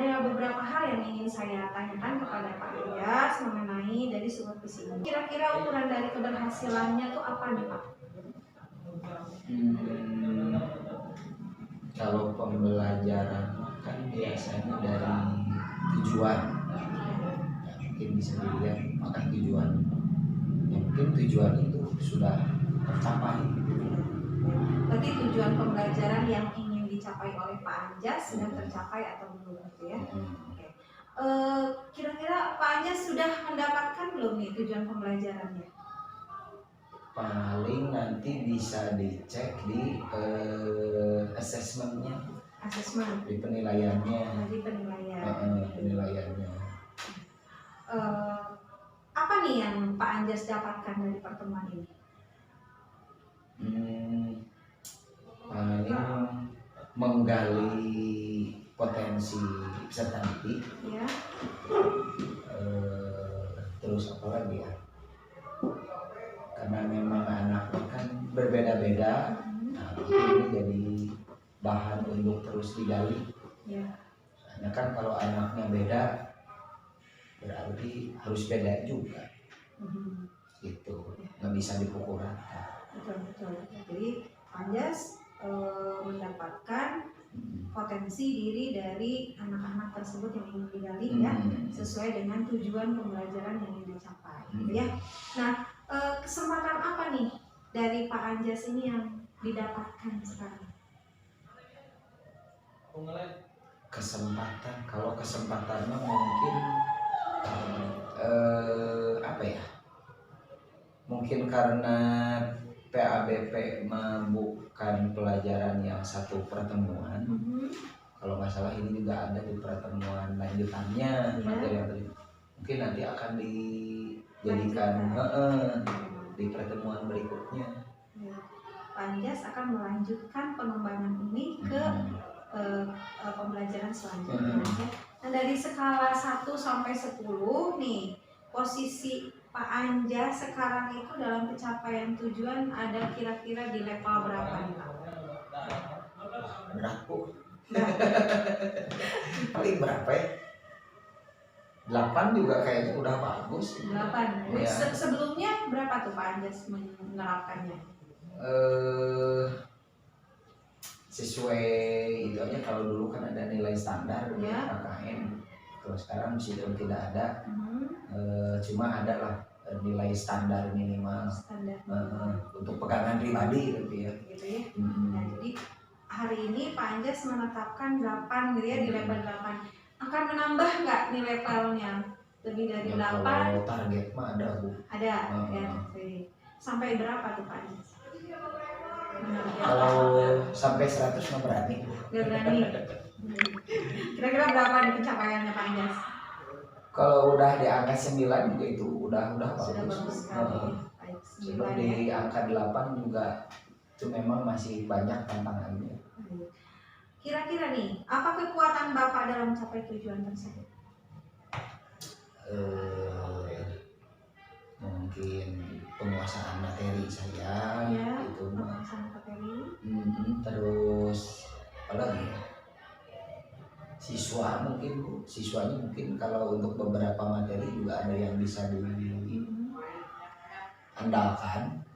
ada beberapa hal yang ingin saya tanyakan kepada Pak Anjas mengenai dari sebuah visi ini. Kira-kira ukuran dari keberhasilannya tuh apa nih Pak? Kalau pembelajaran kan biasanya dari tujuan, ya, mungkin bisa dilihat maka tujuan, ya, mungkin tujuan itu sudah tercapai. Berarti tujuan pembelajaran yang ingin dicapai oleh Pak Anjas sudah tercapai atau belum gitu ya? Oke. Kira-kira Pak Anjas sudah mendapatkan belum nih tujuan pembelajarannya? Paling nanti bisa dicek di assessmentnya, Asesmen. di penilaiannya. Jadi penilaian. Penilaiannya. Apa nih yang Pak Anjas dapatkan dari pertemuan ini? Paling menggali potensi peserta didik. Ya. Terus apa lagi ya? Karena memang anaknya kan berbeda-beda, nah ini jadi bahan untuk terus digali. Ya. Soalnya kan kalau anaknya beda, berarti harus beda juga. Gitu, nggak bisa dipukul rata. Betul. Jadi Anjas mendapatkan potensi diri dari anak-anak tersebut yang ingin digali ya, sesuai dengan tujuan pembelajaran yang ingin dicapai, ya. Nah, kesempatan apa nih dari Pak Anjas ini yang didapatkan sekarang? Kesempatan, kalau kesempatannya mungkin apa ya? Mungkin karena PABP membukan pelajaran yang satu pertemuan. Kalau nggak salah ini juga ada di pertemuan lanjutannya, materi mungkin nanti akan dijadikan di pertemuan berikutnya. Pak Anjas akan melanjutkan pengembangan ini ke pembelajaran selanjutnya. Nah, dari skala 1 sampai 10 nih, posisi Pak Anjas sekarang itu dalam pencapaian tujuan ada kira-kira di level berapa nih Pak? Berapa? Paling berapa ya? 8 juga kayaknya udah bagus. 8. Ya. Sebelumnya berapa tuh Pak Anjas menerapkannya? Sesuai itu aja, kalau dulu kan ada nilai standar ya. KKM. Kalau sekarang meskipun tidak ada, cuma ada lah nilai standar minimal. Untuk pegangan pribadi gitu ya. Gitu ya. Nah, jadi hari ini Pak Anjas menetapkan 8 gitu ya, di level 8. Akan menambah nggak nih levelnya? Lebih dari 8? Kalau target mah ada Bu. Ada ya. Sampai berapa tuh Pak Anjas? Kalau sampai 100 mah berani. Nggak berani. Kira-kira berapa nih pencapaiannya Pak Anjas? Kalau udah di angka 9 juga itu udah bagus. Sudah bagus sekali. Sebab di angka 8 juga itu memang masih banyak tantangannya. Kira-kira nih, apa kekuatan Bapak dalam mencapai tujuan tersebut? Mungkin penguasaan materi saya ya, itu penguasaan materi. Terus apa lagi ya? Siswanya mungkin kalau untuk beberapa materi juga ada yang bisa diandalkan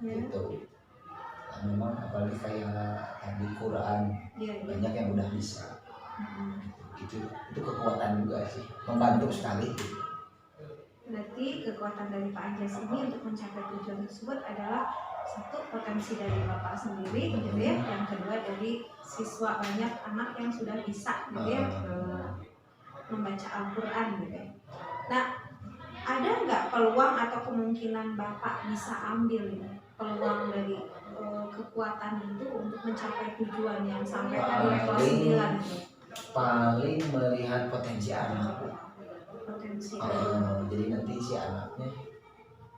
gitu. Nah, memang apalagi kayak tadi Quran banyak yang udah bisa. Itu kekuatan juga sih, membantu sekali. Berarti kekuatan dari Pak Anjas ini untuk mencapai tujuan tersebut adalah satu, potensi dari Bapak sendiri gitu ya, yang kedua dari siswa, banyak anak yang sudah bisa gitu ya membaca Al-Quran gitu ya. Nah, ada nggak peluang atau kemungkinan Bapak bisa ambil ini peluang dari kekuatan itu untuk mencapai tujuan yang sampai tadi level 9 gitu? Paling melihat potensi anak. Jadi nanti si anaknya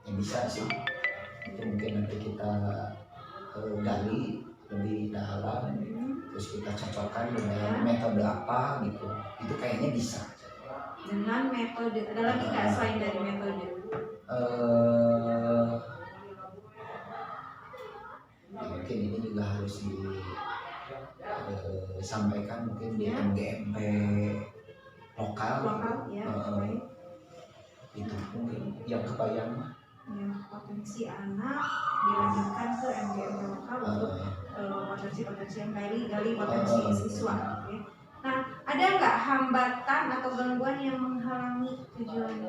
yang bisa sih, itu mungkin nanti kita gali lebih dalam, terus kita cocokkan dengan metode apa gitu. Itu kayaknya bisa. Dengan metode, ada lagi nggak selain dari metode? Mungkin ini juga harus disampaikan mungkin di MGMP yang kebayang mah. Ya, potensi anak dilanjutkan ke MGM lokal untuk potensi-potensi yang gali potensi siswa. Oke. Nah, ada nggak hambatan atau gangguan yang menghalangi tujuan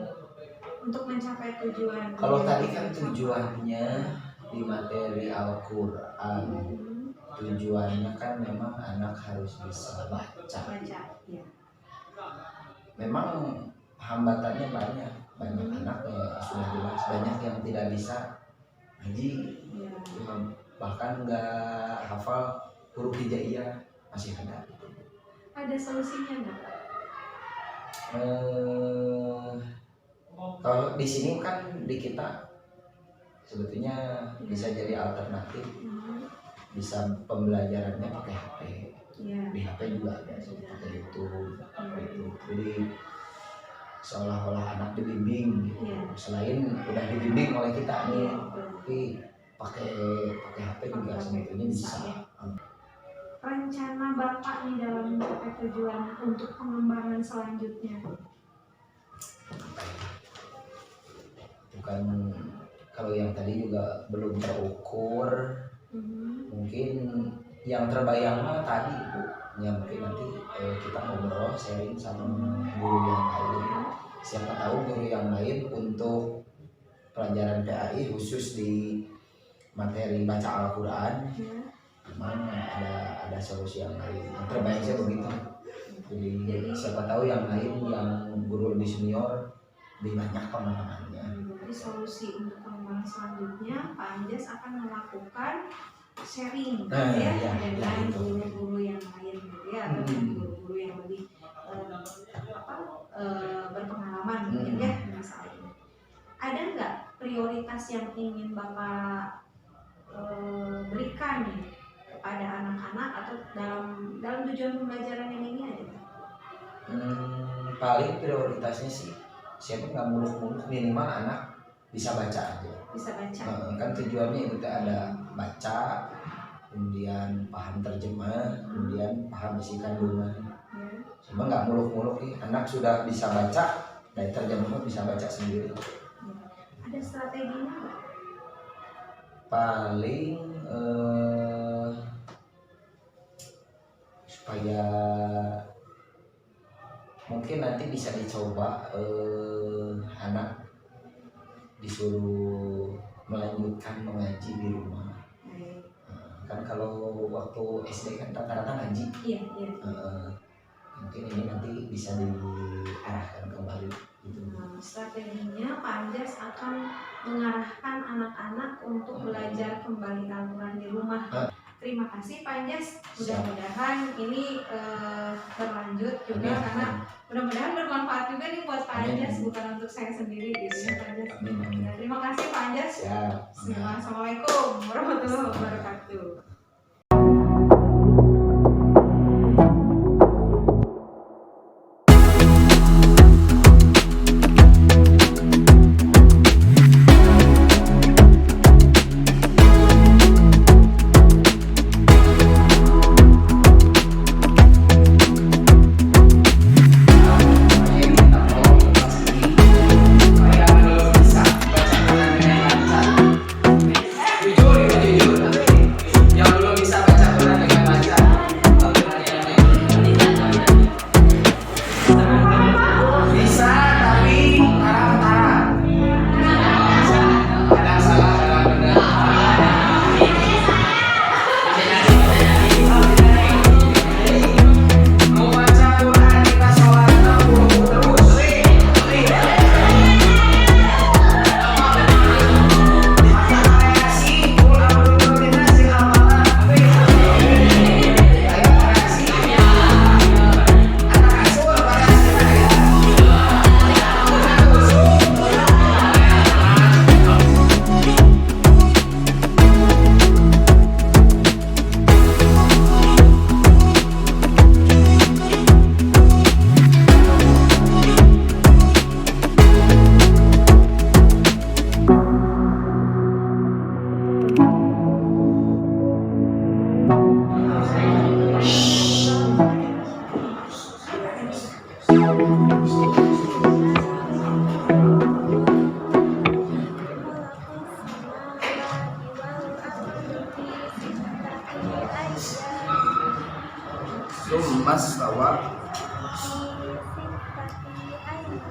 untuk mencapai tujuan? Kalau tadi kan tujuannya di materi Al-Quran, tujuannya kan memang anak harus bisa baca. Ya. Memang hambatannya banyak anak sudah jelas, banyak yang tidak bisa ngaji, ya. Bahkan nggak hafal huruf hijaiyah masih ada. Ada solusinya nggak? Kalau di sini kan di kita sebetulnya bisa jadi alternatif, bisa pembelajarannya pakai HP, di HP juga ada pakai YouTube, jadi seolah-olah anak dibimbing gitu. Selain udah dibimbing oleh kita nih, tapi pakai HP juga sebetulnya bisa. Rencana Bapak nih dalam mencapai tujuan untuk pengembangan selanjutnya? Bukan, kalau yang tadi juga belum terukur. Mungkin yang terbayang mah tadi Bu, ya mungkin nanti kita ngobrol sharing sama guru yang lain. Siapa tahu guru yang lain untuk pelajaran PAI khusus di materi baca Al-Quran, memang ada solusi yang lain. Yang terbayang saya begitu. Jadi siapa tahu yang lain yang guru lebih senior lebih banyak pengalamannya. Jadi solusi untuk pengembangan selanjutnya Pak Anjas akan melakukan sharing dengan guru-guru yang lain gitu ya, atau dengan guru-guru yang lebih berpengalaman mungkin ya masalah ini. Ada nggak prioritas yang ingin Bapak berikan nih kepada anak-anak atau dalam tujuan pembelajaran yang ini ada? Paling prioritasnya sih siapa nggak muluk-muluk, minimal anak bisa baca aja. Bisa baca. Kan tujuannya itu ada baca, kemudian paham terjemah, kemudian paham isi kandungan. Cuma nggak muluk-muluk nih, anak sudah bisa baca, dari terjemah bisa baca sendiri. Ada strateginya nggak? Paling supaya mungkin nanti bisa dicoba anak disuruh melanjutkan mengaji di rumah. Kan kalau waktu SD kan rata-rata ngaji. Iya. Mungkin ini nanti bisa diarahkan kembali gitu. Strateginya Pak Anjas akan mengarahkan anak-anak untuk belajar kembali Al-Quran di rumah. Terima kasih Pak Anjas. Mudah-mudahan ini berlanjut juga. Amin. Karena mudah-mudahan bermanfaat juga nih buat Pak Anjas, bukan untuk saya sendiri gitu ya Pak Anjas. Terima kasih Pak Anjas. Assalamualaikum warahmatullahi wabarakatuh.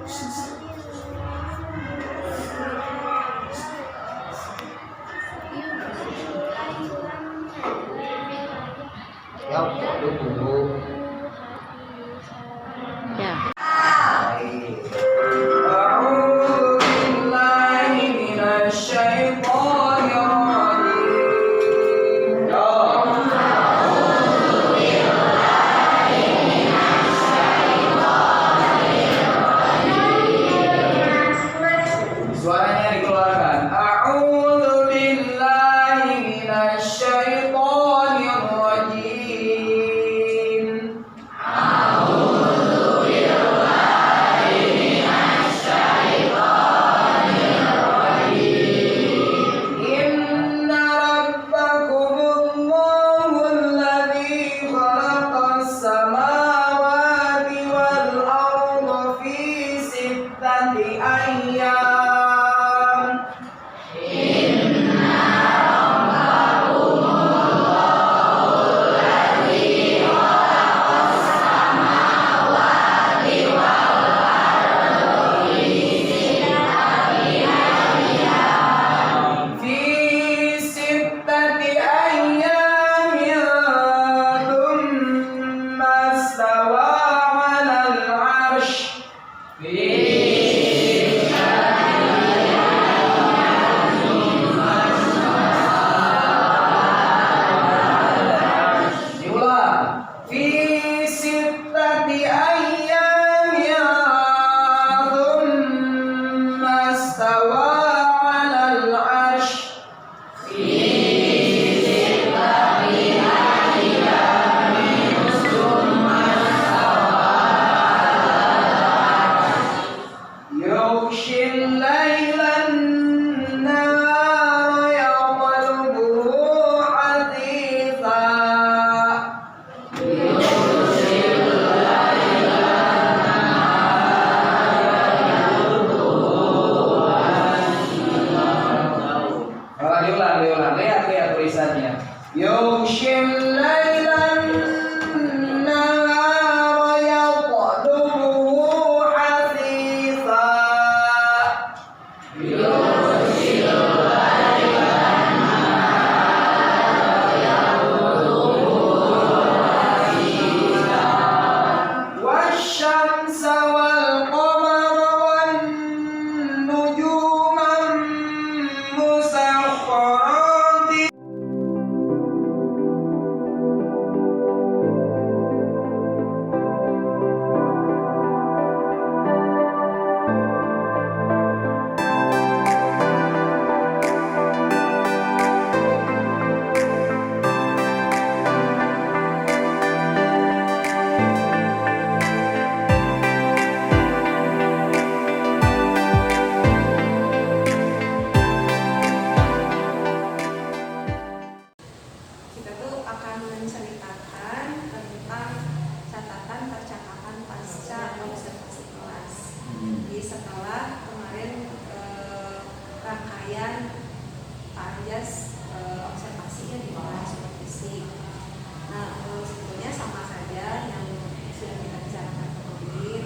Ya, tunggu. Ya. Baik. A'udzu billahi minasy syaithanir rajim. Suaranya dikeluarkan. A'udzu billahi minasy syaithanir rajim. Inna rabbakumullahu alladzi khalaqas samawati wal arda fi sittati ayyam. في ستة أيام ثم استوى على العرش diulang. في ستة أيام ثم استوى على العرش يغشي الليل النهار يطلبه حثيثا diulang. Lihat tulisannya. Yughshil lailan nahara yatlubuhu hasitha. Wasyamsa wal qamara wan nujuma musakhkharatin. Kita tuh akan menceritakan tentang catatan percakapan pasca observasi kelas. Jadi setelah kemarin rangkaian Pak Anjas observasinya di bawah supervisi. Nah, sebetulnya sama saja yang sudah kita bicarakan kemarin,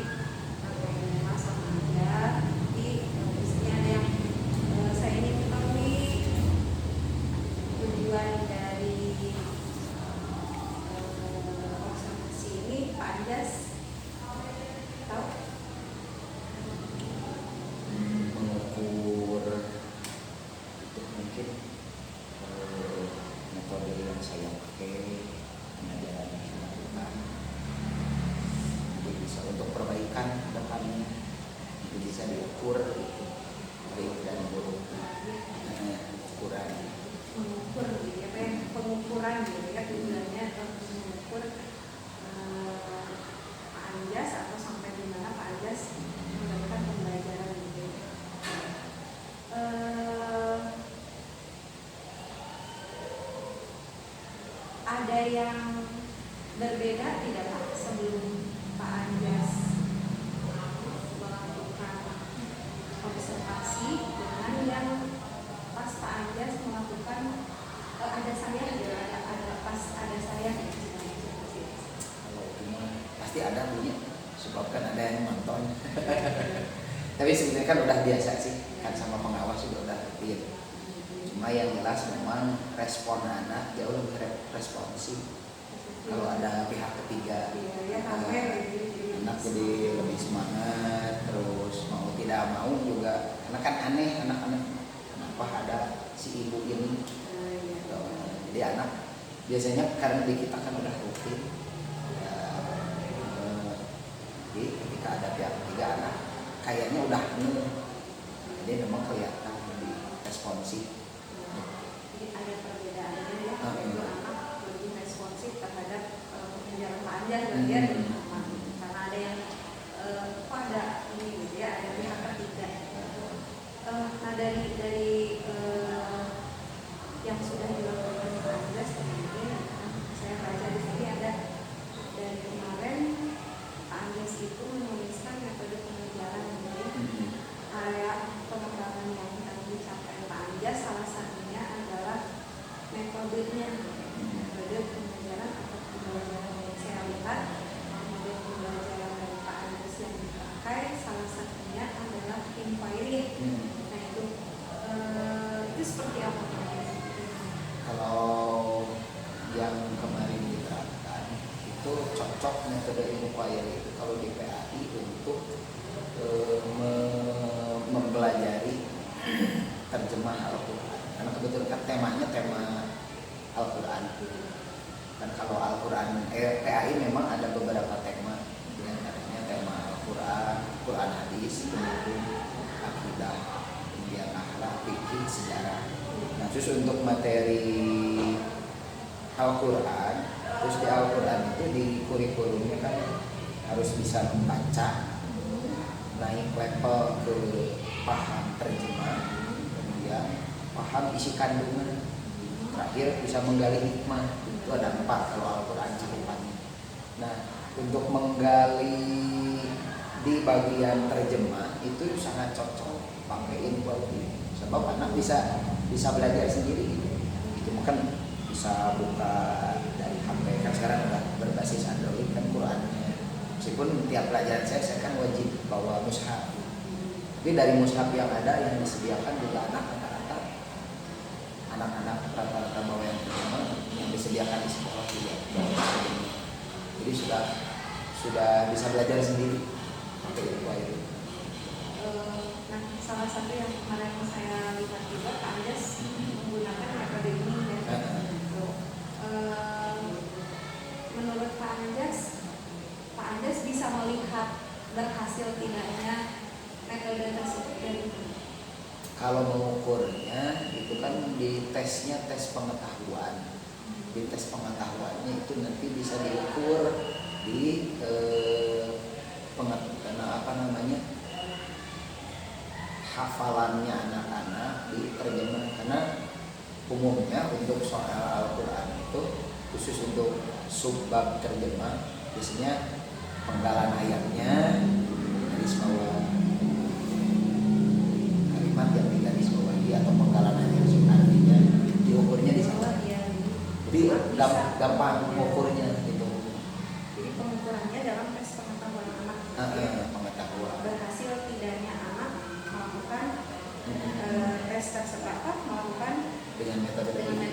rangkaiannya sama aja. Tapi di sini ada yang saya ingin ketahui tujuan dari observasi ini. Pak Anjas tahu? Mengukur itu mungkin metode yang saya pakai, pengajaran yang saya lakukan, jadi bisa untuk perbaikan depannya, itu bisa diukur gitu, baik dan buruk, ukuran. Mengukur gitu ya, pengukuran gitu ya, tujuannya untuk mengukur Pak Anjas atau sampai di mana Pak Anjas mendapatkan pembelajaran gitu. Ada yang berbeda tidak Pak sebelum Pak Anjas melakukan observasi dengan yang pas Pak Anjas melakukan ada saya gitu, ada pas ada saya gitu. Kalau ini pasti ada punya, sebab kan ada yang nonton. Tapi sebenarnya kan udah biasa sih, kan sama pengawas juga udah rutin. Cuma yang jelas memang respon anak jauh lebih responsif kalau ada pihak ketiga. Anak jadi lebih semangat, terus mau tidak mau juga, karena kan aneh anak-anak kenapa ada si ibu ini. Jadi anak biasanya karena di kita kan udah rutin ya, jadi ketika ada pihak ketiga anak kayaknya udah jadi memang kelihatan lebih responsif. Jadi ada perbedaannya ya, anak lebih responsif terhadap pengajaran Pak Anjas bagian karena ada yang kok ada ini gitu ya, ada pihak ketiga. Nah dari yang sudah dilakukan Pak Anjas kemudian saya baca di sini ada dari kemarin Pak Anjas itu menuliskan metode pengajaran dari area pengembangan yang akan dicapai Pak Anjas, salah satunya adalah metodenya, metode pembelajaran atau pembelajaran yang saya lihat, metode pembelajaran dari Pak Anjas yang dipakai salah satunya adalah inquiry. Nah itu seperti apa Pak? Kalau yang kemarin diterapkan itu cocok metode inquiry itu kalau di PAI untuk mempelajari terjemah Al-Quran, karena kebetulan kan temanya tema Al-Quran. Dan kalau Al-Quran PAI memang ada beberapa tema, diantaranya tema Al-Quran, Quran hadis, kemudian akidah, kemudian akhlak, fikih, sejarah. Nah, khusus untuk materi Al-Quran, terus di Al-Quran itu di kurikulumnya kan harus bisa membaca, naik level ke paham terjemah, kemudian paham isi kandungan, terakhir bisa menggali hikmah. Itu ada 4 kalau Al-Quran cakupannya. Nah, untuk menggali di bagian terjemah itu sangat cocok pakai inquiry, sebab anak bisa belajar sendiri gitu. Itu kan bisa buka dari HP, kan sekarang udah berbasis Android kan Qurannya. Meskipun tiap pelajaran saya kan wajib bawa mushaf, tapi dari mushaf yang ada yang disediakan juga anak-anak rata-rata bawa yang terjemah yang disediakan di sekolah juga. Jadi sudah bisa belajar sendiri pakai inquiry. Nah, salah satu yang kemarin saya lihat juga Pak Anjas menggunakan metode ini ya. Menurut Pak Anjas bisa melihat berhasil tidaknya metode tersebut dari mana? Kalau mengukurnya itu kan di tesnya tes pengetahuan. Di tes pengetahuannya itu nanti bisa diukur di hafalannya anak-anak di terjemah, karena umumnya untuk soal Al-Quran itu khusus untuk subbab terjemah biasanya penggalan ayatnya garis bawah kalimat yang digaris bawahi atau penggalan ayat artinya diukurnya di sana. Jadi gampang mengukurnya gitu. Jadi pengukurannya dalam tes pengetahuan anak. Pengetahuan. Berhasil tidaknya anak melakukan tes tersebut, melakukan dengan metode ini.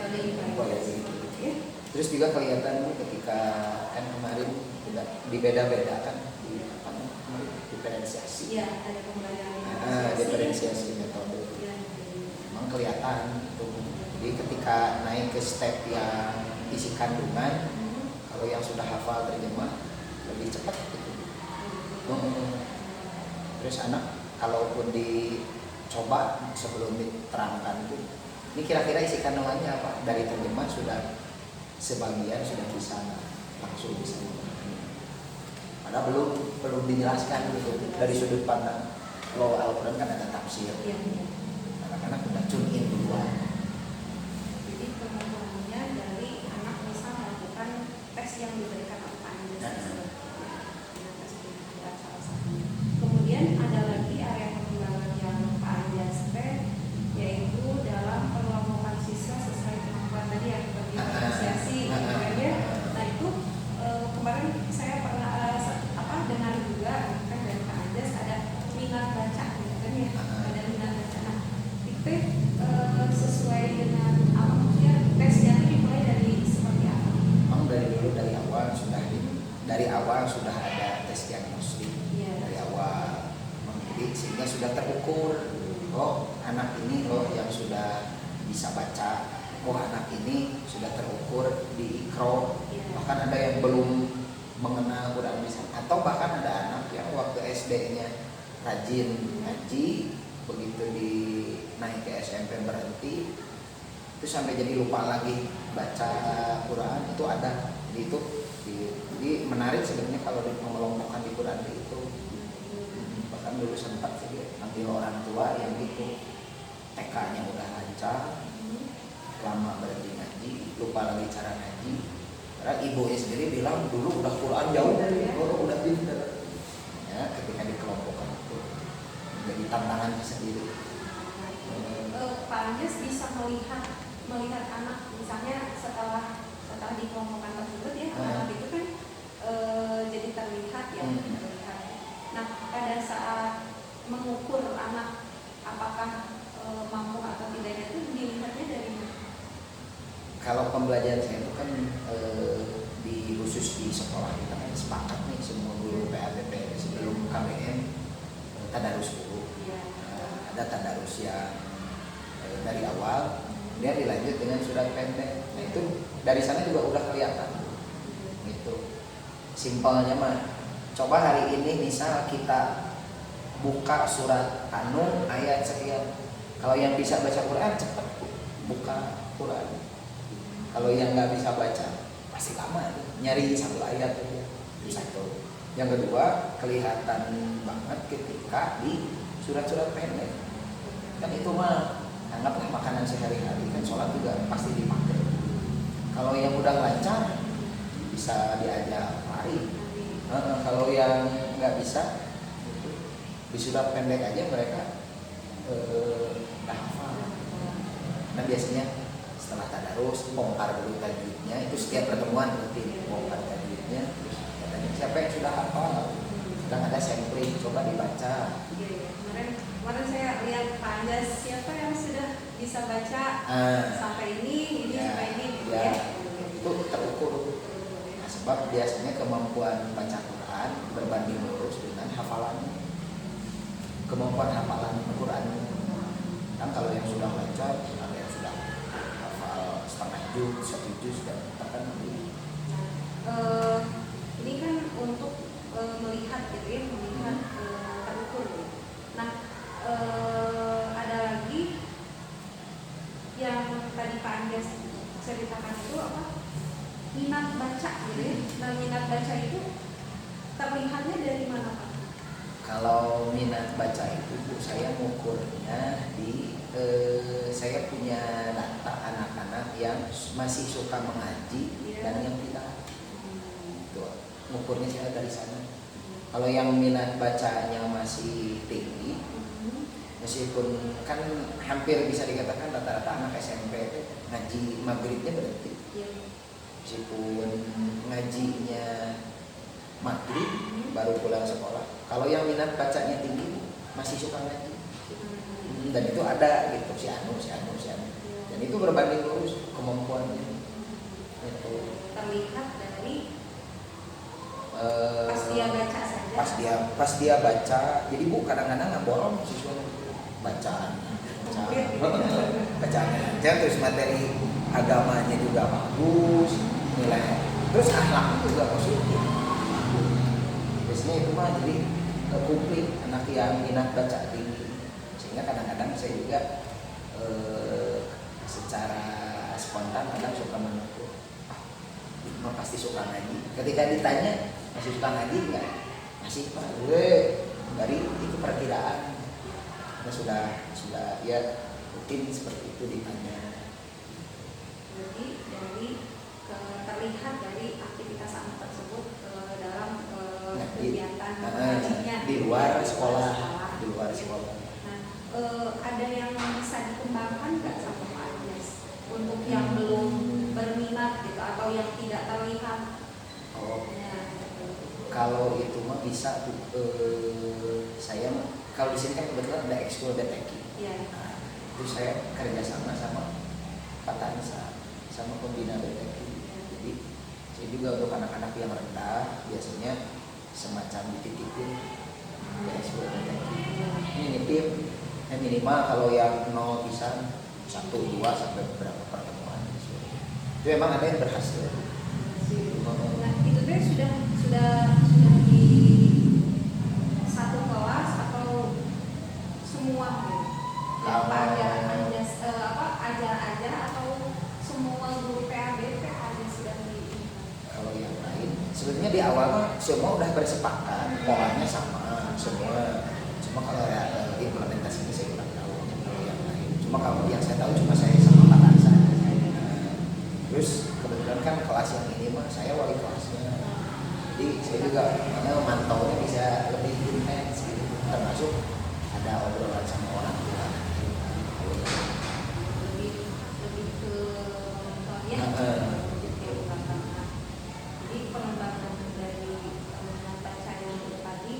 Terus juga kelihatan ketika kan kemarin tidak dibeda-bedakan di diferensiasi. Iya, ada pembelajaran diferensiasi metode. Ya. Memang kelihatan tuh. Jadi ketika naik ke step yang isi kandungan, kalau yang sudah hafal terjemah lebih cepat gitu. Terus anak kalaupun dicoba sebelum diterangkan tuh, ini kira-kira isi kandungannya apa? Dari terjemah sudah sebagian sudah bisa langsung bisa memahami. Padahal belum dijelaskan gitu dari sudut pandang. Kalau Al-Quran kan ada tafsir. Anak-anak udah tune in duluan. Jadi pengukurannya dari anak bisa melakukan tes yang diberikan oleh Pak Anjas. Kemudian ada lagi area pengembangan yang Pak Anjas yaitu dalam perlombakan siswa sesuai kemampuan tadi yang berdifferensiasi. Nah itu kemarin saya pernah dengar juga kan dari Pak Anjas ada minat baca sehingga sudah terukur, oh anak ini loh yang sudah bisa baca, oh anak ini sudah terukur di Iqra, bahkan ada yang belum mengenal Quran bisa, atau bahkan ada anak yang waktu SD-nya rajin ngaji, begitu naik ke SMP berhenti, itu sampai jadi lupa lagi baca Quran, itu ada. Jadi menarik sebenarnya kalau mengelompokkan di Quran itu. Bahkan dulu sempat sih ambil orang tua yang gitu, TK-nya udah lancar, lama berhenti ngaji, lupa lagi cara ngaji. Karena ibunya sendiri bilang dulu udah Quran jauh, udah pinter. Ya, ketika dikelompokkan itu jadi tantangan sendiri. Pak Anjas bisa melihat anak, misalnya setelah dikelompokkan tersebut ya, anak itu kan jadi terlihat ya, terlihat. Nah, pada saat mengukur anak apakah mampu atau tidaknya itu dilihatnya dari mana? Kalau pembelajaran saya itu kan khusus di sekolah kita kan sepakat nih semua guru PABP sebelum KBM tadarus dulu. Ada tadarus yang dari awal, dia dilanjut dengan surat pendek. Nah itu dari sana juga udah kelihatan. Gitu. Simpelnya mah, coba hari ini misal kita buka surat An-Nur ayat sekian. Kalau yang bisa baca Quran cepat buka Quran. Kalau yang nggak bisa baca pasti lama tuh. Nyari satu ayat aja. Itu satu. Yang kedua kelihatan banget ketika di surat-surat pendek. Kan itu mah anggaplah makanan sehari-hari, kan sholat juga pasti dipakai. Kalau yang udah lancar bisa diajak lari. Kalau yang nggak bisa di surat pendek aja mereka udah hafal. Nah biasanya setelah tadarus bongkar dulu tajwidnya, itu setiap pertemuan rutin bongkar tajwidnya, terus katanya siapa yang sudah hafal, sedang ada sampling, coba dibaca. Kemarin saya lihat Pak Anjas, siapa yang sudah bisa baca sampai ini sampai ini gitu ya. Itu terukur. Nah, sebab biasanya kemampuan baca Quran berbanding lurus dengan hafalannya. Kemampuan hafalan Quran. Kan kalau yang sudah lancar, ada yang sudah hafal setengah juz, satu juz dan bahkan lebih. Ini kan untuk melihat gitu ya, melihat terukur. Nah, ada lagi yang tadi Pak Anjas ceritakan itu apa? Minat baca gitu ya. Nah, minat baca itu terlihatnya dari mana Pak? Kalau minat baca itu Bu, saya mengukurnya di saya punya data anak-anak yang masih suka mengaji dan yang tidak. Tuh, mengukurnya saya dari sana. Kalau yang minat bacanya masih tinggi, meskipun kan hampir bisa dikatakan rata-rata anak SMP ngaji maghribnya berhenti. Meskipun ngajinya maghrib baru pulang sekolah. Kalau yang minat bacanya tinggi masih suka ngaji. Dan itu ada gitu si Anu. Dan itu berbanding lurus kemampuannya. Itu terlihat dari pas dia baca saja. Pas dia baca, jadi Bu kadang-kadang ngeborong siswanya bacaan lancar, terus materi agamanya juga bagus, nilai terus akhlaknya juga positif. Biasanya itu mah jadi komplit anak yang minat baca tinggi, sehingga kadang-kadang saya juga secara spontan kadang suka mengukur, mah pasti suka ngaji. Ketika ditanya masih suka ngaji nggak? Masih Pak. Dari itu perkiraan. Karena sudah ya rutin seperti itu ditanya. Jadi dari terlihat dari aktivitas anak tersebut dalam kegiatan mengajinya di luar sekolah. Nah, ada yang bisa dikembangkan nggak sama Pak Anjas untuk yang belum berminat gitu atau yang tidak terlihat? Kalau itu mah bisa saya kalau di sini kan kebetulan ada ekskul BTQ. Nah, itu saya kerjasama sama Pak Tansa sama pembina BTQ. Jadi saya juga untuk anak-anak yang rendah biasanya semacam dititipin ke ekskul BTQ. Ini rutin. Minimal kalau yang 0 bisa 1, 2 sampai beberapa pertemuan. Itu emang ada yang berhasil. Nah itu teh sudah di satu kelas atau semua gitu? Ajar atau semua guru PABP ada sudah di. Kalau yang lain sebetulnya di awal mah semua udah bersepakat polanya sama semua. Cuma kalau implementasinya saya kurang tahu kalau yang lain. Cuma kalau yang saya tahu cuma saya sama Pak Tansa. Terus kebetulan kan kelas yang ini mah saya wali kelasnya. Jadi saya juga mantaunya bisa lebih intens gitu. Termasuk ada obrolan sama orang tua. Lebih ke mentornya. Jadi pengembangan dari baca yang tadi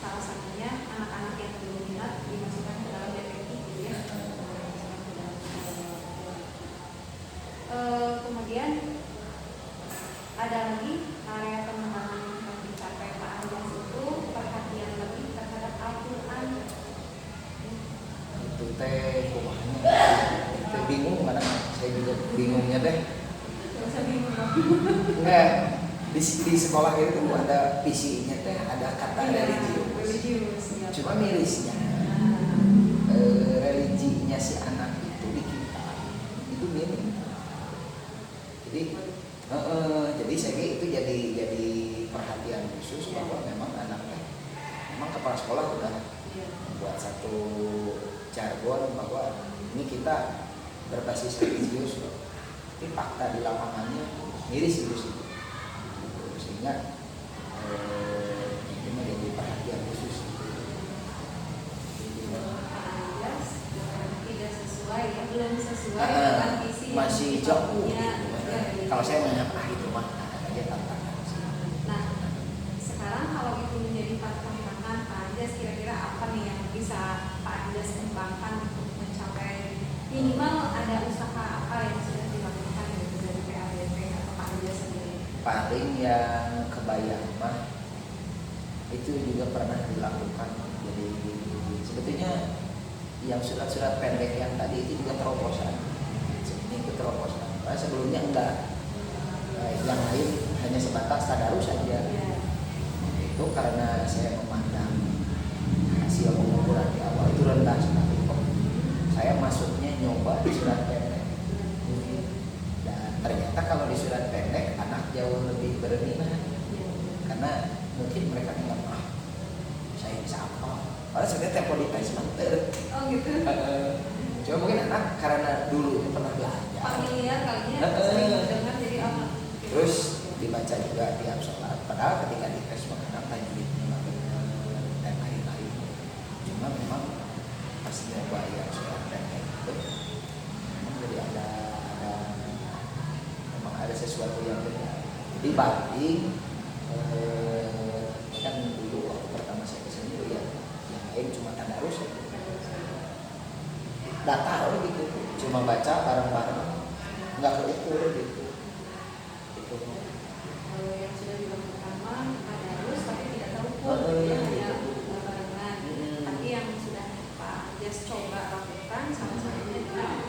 salah satunya anak-anak yang berminat dimasukkan ke dalam DPI gitu ya. Kemudian ada lagi area pengembangan yang dicapai Pak Anjas itu perhatian lebih terhadap Al-Quran. Itu teh kumahnya itu bingung kadang saya juga bingungnya deh. Gak usah bingung. Enggak, di sekolah itu ada visinya teh ada kata religius. Ya. Cuma mirisnya religinya si anak itu di kita itu minim. Jadi saya kira itu jadi perhatian khusus bahwa memang anaknya memang kepala sekolah udah membuat satu jargon bahwa ini kita berbasis religius loh. Tapi fakta di lapangannya miris gitu sih. Sehingga ini menjadi perhatian khusus. Tidak sesuai ya, belum sesuai dengan visi masih jauh. Kalau saya menganggap itu mah aja tantangan. Nah, sekarang kalau itu menjadi tantangan Pak Anjas, kira-kira apa nih yang bisa Pak Anjas kembangkan untuk mencapai minimal ada usaha apa yang sudah dilakukan dari PABP atau Pak Anjas sendiri? Paling yang kebayang mah itu juga pernah dilakukan. Jadi sebetulnya yang surat-surat pendek yang tadi itu juga terobosan. Ini itu terobosan. Karena sebelumnya enggak. Yang lain hanya sebatas tadarus saja. Itu karena saya memandang hasil pengukuran di awal itu rendah sekali. Saya masuknya nyoba di surat pendek. Dan ternyata kalau di surat pendek anak jauh lebih berminat. Karena mungkin mereka bilang saya bisa apa? Padahal sebenarnya tempo di tes manter. Oh gitu. Cuma mungkin anak karena dulu pernah belajar. Familiar kali ya, sering mendengar jadi apa? Terus dibaca juga tiap sholat. Padahal ketika di tes mengenal tajwidnya dan lain-lain. Cuma memang pas nyoba yang surat pendek itu memang jadi memang ada sesuatu yang beda. Dibanding kan dulu waktu pertama saya kesini lihat yang lain cuma tadarus aja. Nggak tahu gitu, cuma baca bareng-bareng, nggak keukur gitu. Kalau yang sudah dilakukan tadarus tapi tidak terukur, hanya barengan. Tapi yang sudah Pak Anjas coba lakukan salah satunya adalah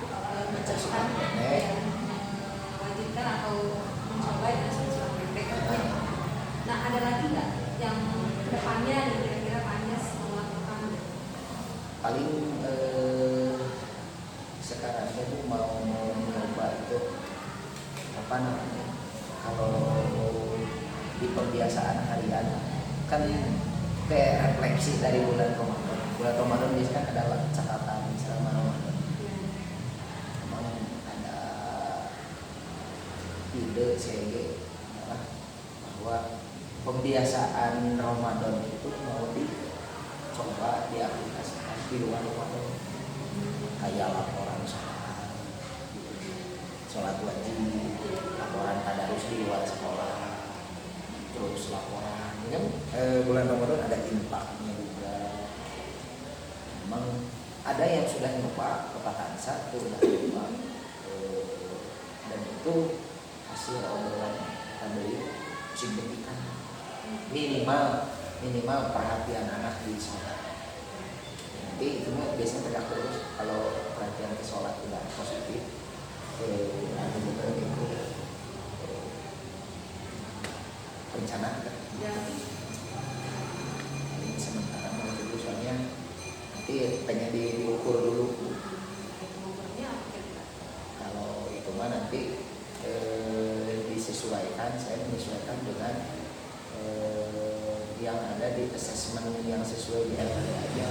mencoba mewajibkan atau mencoba dengan surat pendek. Nah ada lagi nggak yang kedepannya nih kira-kira Pak Anjas mau lakukan? Paling sekarang saya tuh mau mencoba itu apa namanya, kalau di pembiasaan harian kan kayak refleksi dari bulan Ramadan biasanya adalah catatan selama Ramadan. Memang ada ide saya bahwa pembiasaan Ramadan itu mau dicoba diaplikasikan di luar Ramadan, kayak laporan sholat wajib, laporan tadarus di luar sekolah, terus laporan kan bulan Ramadan ada impaknya juga. Memang ada yang sudah nyoba kepatan satu udah nyoba dan itu hasil obrolan kami signifikan. Minimal perhatian anak di sholat. Nanti itu biasanya tegak terus kalau perhatian ke sholat udah positif. Ada juga itu rencana kan. Ya. Ini sementara mau dulu soalnya nanti pengen diukur dulu. Ukurnya apa kira-kira? Kalau itu mah nanti disesuaikan, saya menyesuaikan dengan yang ada di assessment yang sesuai di LPD aja.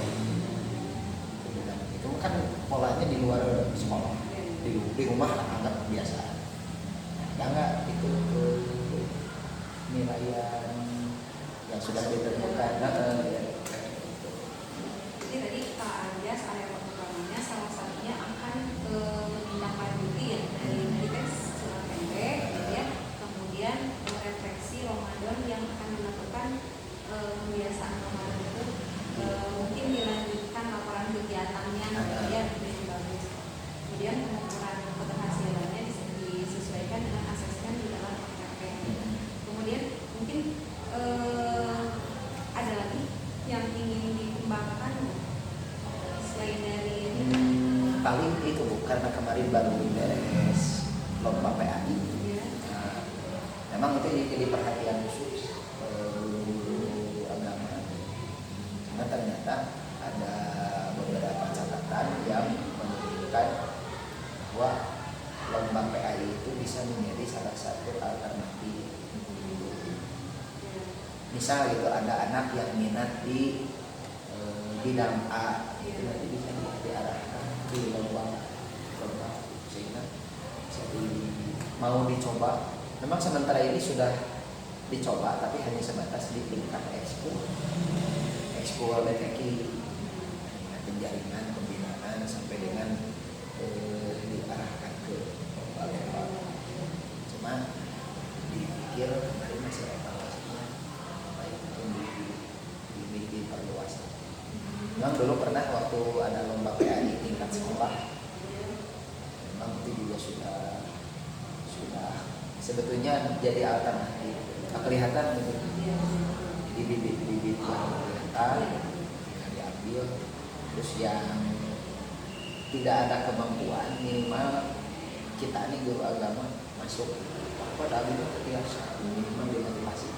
Dan itu kan polanya di luar sekolah, di rumah anggap biasa. Ada nggak itu penilaian yang sudah ditentukan? Jadi tadi Pak Anjas area perkembangannya salah satunya akan menindaklanjuti ya dari kan surat pendek ya, kemudian refleksi Ramadan yang akan dilakukan kebiasaan Ramadan itu mungkin dilanjutkan laporan kegiatannya ya lebih bagus. Kemudian pengukuran keberhasilannya disesuaikan dengan asesmen di dalam RP. Kemudian mungkin ada lagi yang ingin dikembangkan selain dari ini? Paling itu karena kemarin baru beres lomba PAI. Ya. Nah, memang itu jadi perhatian khusus guru agama. Karena ternyata ada beberapa catatan yang menunjukkan bahwa lomba PAI itu bisa menjadi salah satu alternatif. Misal gitu ada anak yang minat di bidang A, itu nanti bisa diarahkan di lomba sehingga mau dicoba. Memang sementara ini sudah dicoba tapi hanya sebatas di tingkat ekskul BTK, penjaringan pembinaan sampai dengan diarahkan ke lomba. Cuma dipikir kemarin masih evaluasinya baik itu diperluas. Memang dulu pernah waktu ada lomba PAI tingkat sekolah, memang itu juga sudah sebetulnya jadi alternatif. Kelihatan gitu. Jadi bibit-bibit yang kelihatan diambil, terus yang tidak ada kemampuan minimal kita nih guru agama masuk pada itu biasa minimal dimotivasi.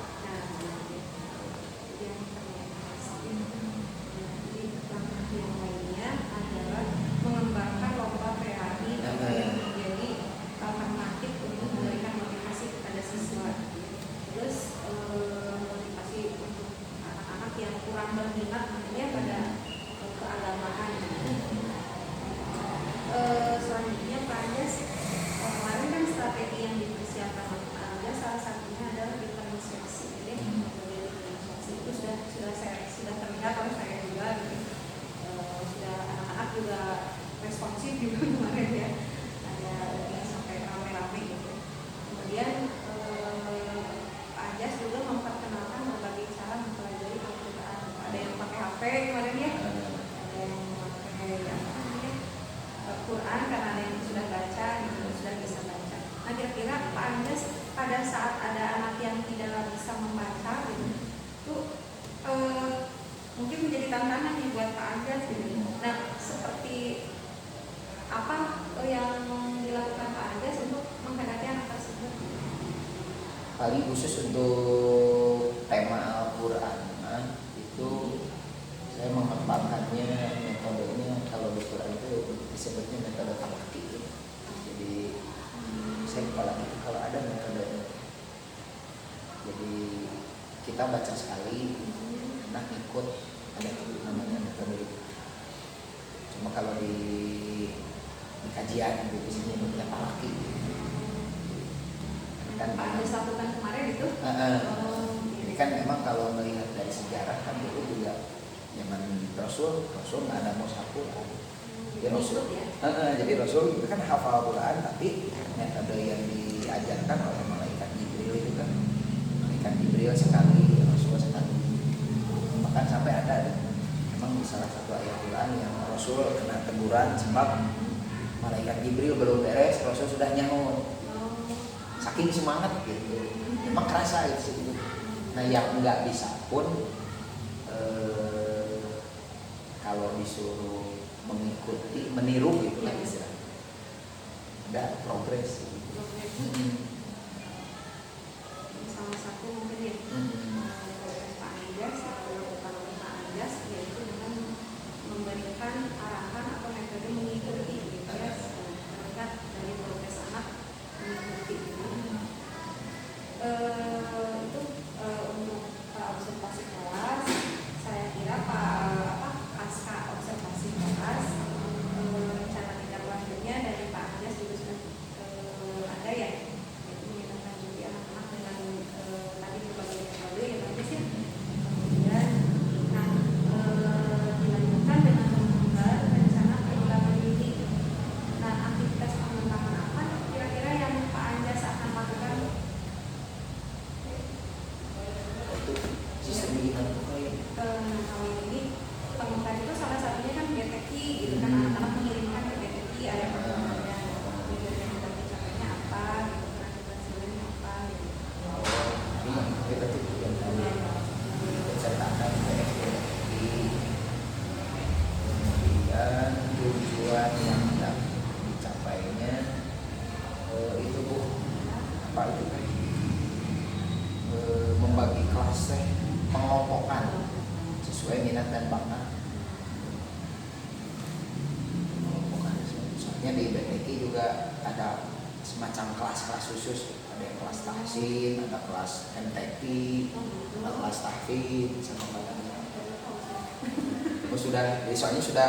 Yang lainnya adalah mengembangkan lomba PAI yang menjadi alternatif untuk memberikan motivasi kepada siswa. Terus motivasi untuk anak-anak yang kurang berminat nantinya pada keagamaan. Selanjutnya Pak Anjas, kemarin kan strategi yang dipersiapkan oleh Pak Anjas salah satunya adalah diferensiasi. Jadi diferensiasi itu sudah terlihat oleh saya juga gitu. Sudah anak-anak juga responsif juga kemarin ya, ada sampai rame-rame gitu. Kemudian Pak Anjas juga memperkenalkan berbagai cara mempelajari Al-Quran. Ada yang pakai HP kemarin ya, ada yang pakai Quran karena ada yang sudah baca, gitu, sudah bisa baca. Nah kira-kira Pak Anjas pada saat ada anak yang tidak bisa membaca gitu, itu mungkin menjadi tantangan nih buat Pak Anjas gitu. Nah seperti apa yang dilakukan Pak Anjas untuk menghadapi anak tersebut? Paling khusus untuk tema Al-Quran itu saya mengembangkannya metodenya. Kalau di Quran itu disebutnya metode talaki. Jadi saya kepala itu kalau ada metodenya. Jadi kita baca sekali, nah ikut ada namanya metode itu. Cuma kalau di kajian di sini itu talaki. Kan Pak Anjas lakukan kemarin itu? Ini kan memang kalau melihat dari sejarah kan dulu juga zaman Rasul nggak ada mushaful. Jadi Rasul itu kan hafal Quran, tapi metode yang diajarkan oleh malaikat Jibril itu kan malaikat Jibril sekali, Rasul sekali. Bahkan sampai ada memang di salah satu ayat Quran yang Rasul kena teguran sebab malaikat Jibril belum beres, Rasul sudah nyaut. Saking semangat gitu, memang kerasa gitu. Nah yang nggak bisa pun kalau disuruh mengikuti meniru gitu lah istilahnya, ada progres gitu. Salah satu mungkin ya Pak Anjas atau dilakukan oleh Pak Anjas yaitu dengan memberikan arahan atau metode mengikuti gitu ya, terlihat dari progres anak mengikuti gitu. Itu untuk observasi kelas. Saya kira pasca observasi kelas rencana tindak lanjutnya dari Pak Anjas juga sudah ada ya, yaitu menindaklanjuti anak-anak dengan tadi berbagai metode ya Pak Anjas ya. Kemudian dilanjutkan dengan membuat rencana pengulangan ini. Nah, aktivitas pengembangan apa kira-kira yang Pak Anjas akan lakukan? Sistem ini Kalau ini pengembangan itu salah satunya kan BTQ gitu kan, anak-anak mengirimkan ke BTQ ada perkembangan tujuan yang sudah dicapainya apa gitu kan, hasilnya apa gitu. ini kita tuh yang tadi menceritakan di kemudian tujuan yang hendak dicapainya itu Bu, apa itu kan membagi kelas teh, pengelompokan sesuai minat dan bakat. Pengelompokan soalnya di BTK juga ada semacam kelas-kelas khusus, ada yang kelas tahsin, ada kelas MTQ, ada kelas tahfidz sama macamnya. Oh, sudah, soalnya sudah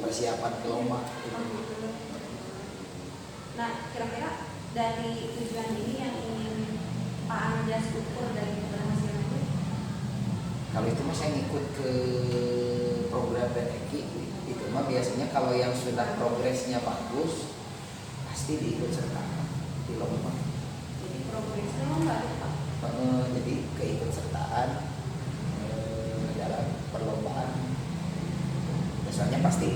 persiapan ke lomba gitu. Nah, kira-kira dari tujuan ini yang ingin Pak Anjas ukur dari keberhasilannya? Kalau itu mah saya ngikut ke program BTQ, itu mah biasanya kalau yang sudah progresnya bagus pasti diikut sertakan di lomba. Jadi progresnya lomba ya Pak? Jadi keikut sertaan dalam perlombaan. Misalnya pasti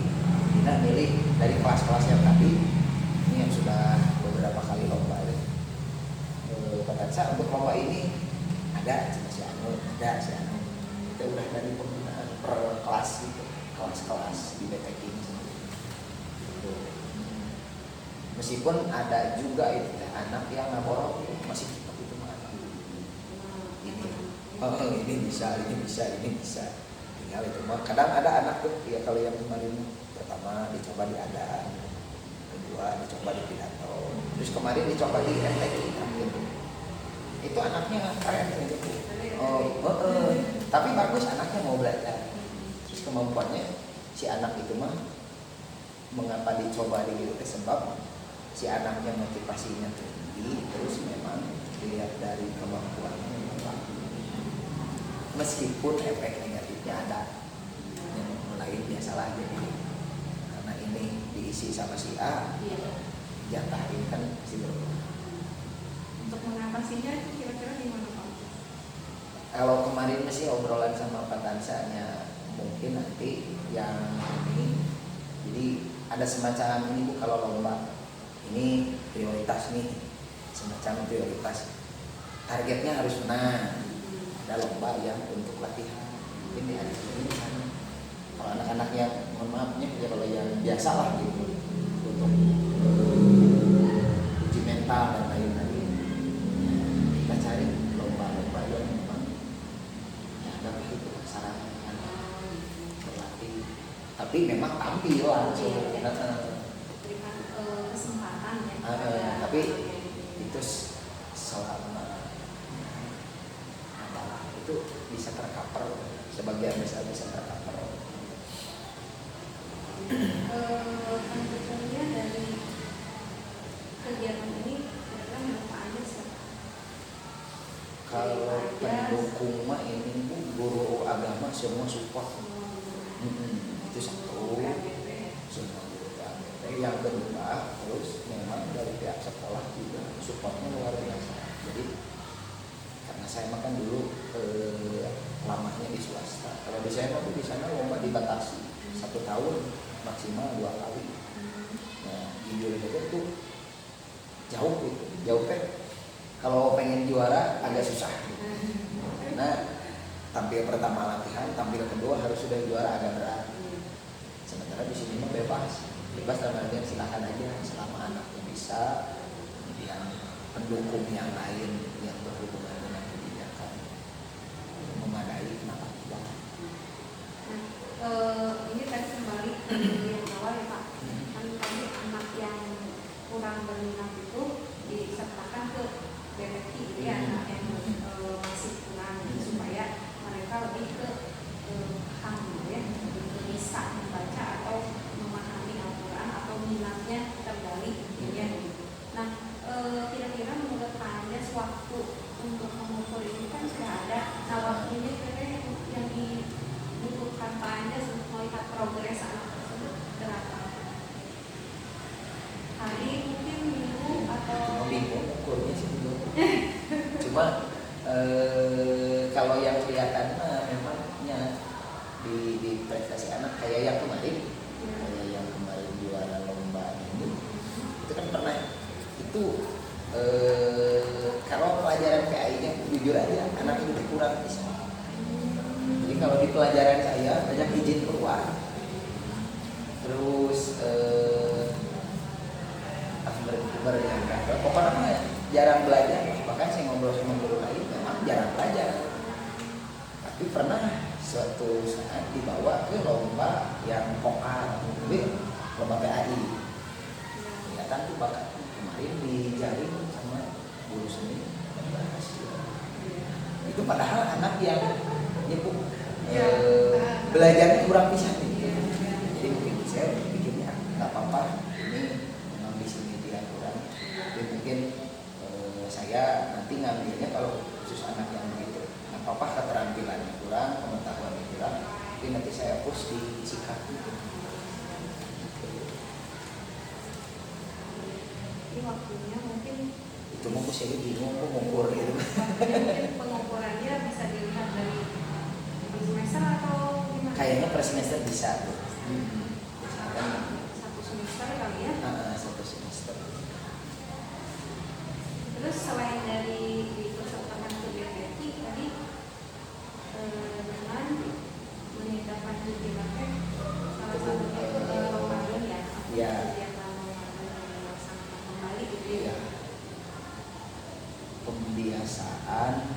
kita milih dari kelas-kelas yang tadi, ini yang sudah beberapa kali lomba ya. Kata untuk lomba ini ada si Anu, ada si Anu. Kita udah dari pembinaan per kelas gitu, kelas-kelas di BTK ini sendiri. Meskipun ada juga itu anak yang ngaborok masih tetap itu mah ini bisa, tinggal itu mah. Kadang ada anak tuh ya, kalau yang kemarin pertama dicoba di adan, kedua dicoba di pidato, terus kemarin dicoba di MTQ gitu. Itu anaknya keren gitu. Tapi bagus, anaknya mau belajar. Terus kemampuannya si anak itu mah, mengapa dicoba di gitu, sebab si anaknya motivasinya tinggi, terus memang dilihat dari kemampuannya memang bagus. Meskipun efek negatifnya ada, yang lain biasalah, jadi karena ini diisi sama si A, jatahin kan pasti berubah. Untuk mengatasinya itu kira-kira gimana Pak? Kalau kemarin masih obrolan sama Pak Tansanya, mungkin nanti yang ini, jadi ada semacam ini Bu, kalau lomba ini prioritas nih, semacam prioritas targetnya harus menang. Ada lomba yang untuk latihan, mungkin di hari ini sana. Kalau anak-anak yang mohon maafnya ya, kalau yang biasa lah gitu, untuk uji mental dan lain-lain, kita cari lomba-lomba yang memang ya ada begitu sarana berlatih, tapi memang tampil langsung. Berikan kesempatan ya. Tapi itu selama itu bisa tercover, sebagian besar bisa tercover. Lanjutannya dari kegiatan ini kira-kira menurut Pak Anjas ya? Kalau pendukung mah ini Bu, guru agama semua support. Itu satu, semua guru agama. Yang kedua, terus memang dari pihak sekolah juga supportnya luar biasa. Jadi karena saya makan dulu lamanya di swasta. Kalau di saya tuh di sana lomba dibatasi 1 tahun maksimal 2 kali. Nah, jujur aja tuh jauh itu, jauh kan. Kalau pengen juara agak susah. Nah, tampil pertama latihan, tampil kedua harus sudah juara agak berat. karena di sini mah bebas dalam artian silakan aja selama anaknya bisa, yang pendukung yang lain yang berhubungan dengan pendidikan memadai, kenapa tidak? Ini tadi kembali ke yang awal ya Pak, kan tadi anak yang kurang berminat itu disertakan ke BPT gitu ya, anak yang masih kurang supaya mereka lebih ke paham gitu ya, bisa membaca atau memahami Al-Quran atau minatnya tergali gitu ya. Nah, kira-kira menurut Pak Anjas waktu untuk mengukur ini kan sudah ada, nah waktunya kira-kira yang dibutuhkan Pak Anjas untuk melihat progres anak tersebut berapa? Hari, mungkin minggu atau Bingung ukurnya sih bingung. Cuma kalau yang kelihatan memangnya di prestasi anak kayak yang kemarin, juara lomba ini, itu kan pernah itu kalau pelajaran PAI-nya jujur aja anak itu kurang bisa. Jadi kalau di pelajaran saya banyak izin keluar, terus pokoknya mah jarang belajar. Bahkan saya ngobrol sama guru lain memang jarang belajar, tapi pernah suatu saat dibawa ke lomba yang vokal, lomba PAI. Kelihatan tuh bakat kemarin dijaring sama guru seni dan berhasil. Itu padahal anak yang nyebut belajarnya kurang bisa nih. Jadi mungkin saya pikirnya nggak apa-apa, ini memang di sini dia kurang. Jadi mungkin saya nanti ngambilnya kalau khusus anak yang begitu nggak apa-apa, keterampilannya kurang, pengetahuannya kurang, tapi nanti saya push di sikap itu. Jadi waktunya mungkin Itu mau saya bingung kok mengukur gitu. mungkin pengukurannya bisa dilihat dari semester atau gimana? Kayaknya per semester bisa tuh. Satu semester kali ya. Satu semester. Terus selain dari dipesertakan ke BPT tadi dengan menindaklanjuti pakai salah satunya itu Ramadan ya. Ya. Kegiatan Ramadan yang dilaksanakan kembali gitu ya. Ya. Pembiasaan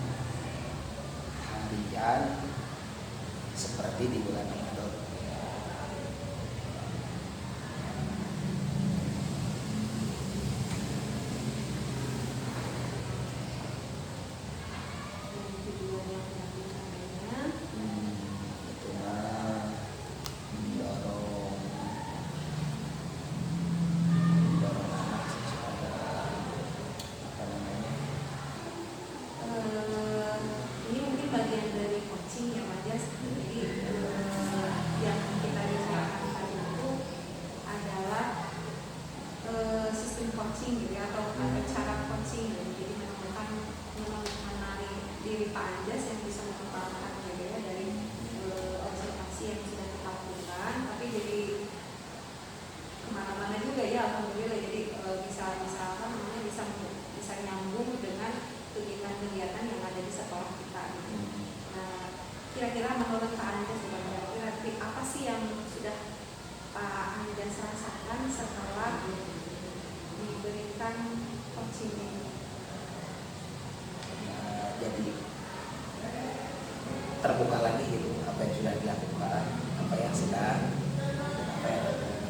harian seperti di bulan Ramadan. Tujuannya pentingnya Itu mah mendorong anak sih supaya apa namanya, ini mungkin bagian dari coaching ya Mas Jas. Jadi yang kita bicarakan tadi itu adalah sistem coaching gitu ya, atau cara coaching gitu. Jadi menemukan menarik diri Pak Anjas yang bisa mengembangkan gitu ya dari observasi yang sudah kita lakukan, tapi jadi kemana-mana juga ya alhamdulillah. Jadi bisa apa namanya bisa nyambung dengan kegiatan-kegiatan yang ada di sekolah kita. Nah, kira-kira menurut Pak Anjas sebenarnya apa sih yang sudah Pak Anjas rasakan setelah diberikan coaching ini? jadi terbuka lagi gitu apa yang sudah dilakukan, apa yang sedang, dan apa yang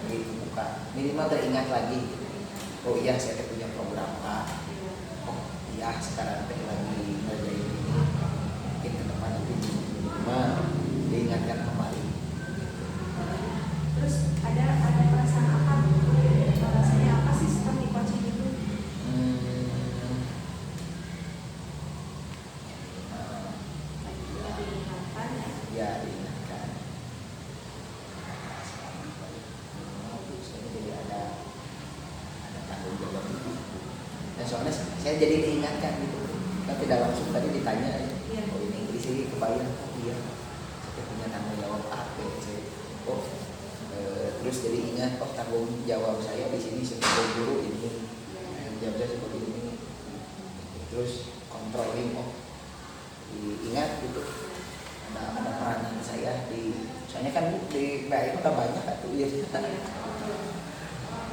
dibuka, minimal teringat lagi. Oh iya saya punya program A. Oh iya sekarang lagi ngerjain ini, mungkin ke depan nanti minimal diingatkan kembali. Terus ada perasaan apa? Rasanya apa sih setelah di coaching itu? Diingatkan ya. Ya diingatkan. Jadi ada tanggung jawab itu. Dan soalnya saya jadi diingatkan gitu. Kan tidak langsung tadi ditanya, oh ini isi kebayang, oh iya saya punya tanggung jawab A, B, C. Oh terus jadi ingat, oh tanggung jawab saya di sini sebagai guru ini, tanggung jawab saya seperti ini. Terus controlling, oh diingat gitu. Ada peranan saya di Soalnya kan di PAI itu kan banyak tuh ya.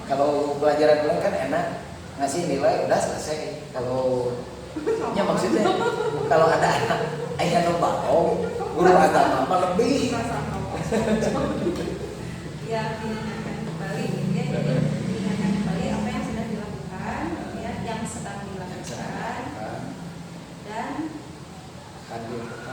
Kalau pelajaran lain kan enak ngasih nilai udah selesai. Kalau ya maksudnya kalau ada anak ayah nomba guru agama apa lebih ya diingatkan kembali ya, jadi diingatkan kembali apa yang sudah dilakukan ya, yang sedang dilakukan dan hadir.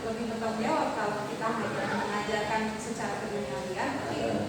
lebih bertanggung jawab kalau kita hanya mengajarkan secara keduniawian, tapi